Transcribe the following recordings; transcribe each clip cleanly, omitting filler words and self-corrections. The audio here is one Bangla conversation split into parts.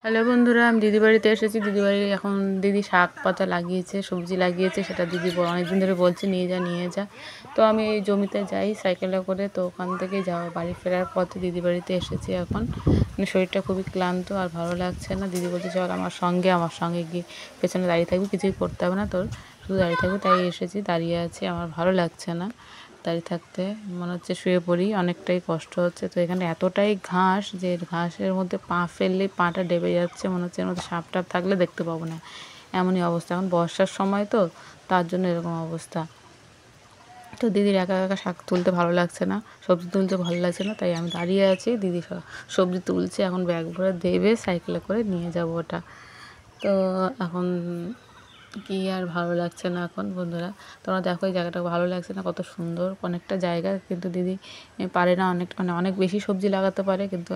হ্যালো বন্ধুরা, আমি দিদি বাড়িতে এসেছি। দিদি বাড়ি এখন দিদি শাক পাতা লাগিয়েছে, সবজি লাগিয়েছে। সেটা দিদি অনেকদিন ধরে বলছে নিয়ে যা নিয়ে যা। তো আমি এই জমিতে যাই সাইকেলে করে, তো ওখান থেকে যাওয়া বাড়ি ফেরার পথে দিদি বাড়িতে এসেছি। এখন মানে শরীরটা খুবই ক্লান্ত আর ভালো লাগছে না। দিদি বলছে চল আমার সঙ্গে গিয়ে পেছনে দাঁড়িয়ে থাকবি, কিছুই করতে হবে না তোর, শুধু দাঁড়িয়ে থাকবি। তাই এসেছি, দাঁড়িয়ে আছি। আমার ভালো লাগছে না দাঁড়িয়ে থাকতে, মনে হচ্ছে শুয়ে পড়ি, অনেকটাই কষ্ট হচ্ছে। তো এখানে এতটাই ঘাস যে ঘাসের মধ্যে পা ফেললেই পাটা ডেবে যাচ্ছে, মনে হচ্ছে এর মধ্যে সাপ টাপ থাকলে দেখতে পাবো না, এমনই অবস্থা। এখন বর্ষার সময় তো, তার জন্য এরকম অবস্থা। তো দিদির একা একা শাক তুলতে ভালো লাগছে না, সবজি তুলতে ভালো লাগছে না, তাই আমি দাঁড়িয়ে আছি। দিদি সবজি তুলছে, এখন ব্যাগ ভরে দেবে, সাইকেলে করে নিয়ে যাব ওটা। তো এখন কি আর ভালো লাগছে না এখন বন্ধুরা। তোমরা দেখো এই জায়গাটা ভালো লাগছে না, কত সুন্দর অনেকটা জায়গা, কিন্তু দিদি পারে না, অনেক বেশি সবজি লাগাতে পারে, কিন্তু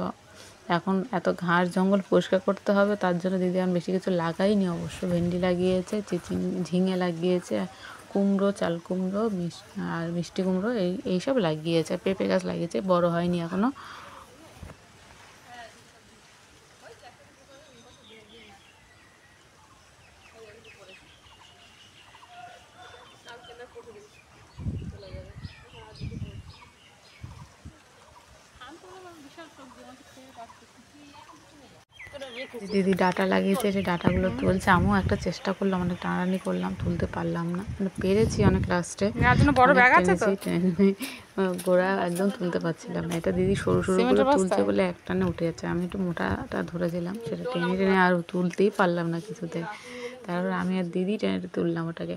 এখন এত ঘাস জঙ্গল পরিষ্কার করতে হবে, তার জন্য দিদি আমি বেশি কিছু লাগাইনি। অবশ্য ভেন্ডি লাগিয়েছে, ঝিঙে লাগিয়েছে, কুমড়ো, চাল কুমড়ো, আর মিষ্টি কুমড়ো, এইসব লাগিয়েছে। পেঁপে গাছ লাগিয়েছে, বড় হয়নি এখনও। দিদি ডাঁটা লাগিয়েছে, সেই ডাঁটাগুলো তুলছে। আমিও একটা চেষ্টা করলাম, অনেক টানাটানি করলাম, তুলতে পারলাম না, মানে পেরেছি অনেক লাস্টে, টেনেছি, টেনে গোড়া একদম তুলতে পারছিলাম না। এটা দিদি সরু সরু করে তুলছে বলে একটানে উঠে যাচ্ছে, আমি একটু মোটাটা ধরেছিলাম, সেটা টেনে টেনে আর তুলতেই পারলাম না কিছুতে। তারপর আমি আর দিদি টেনে তুললাম ওটাকে।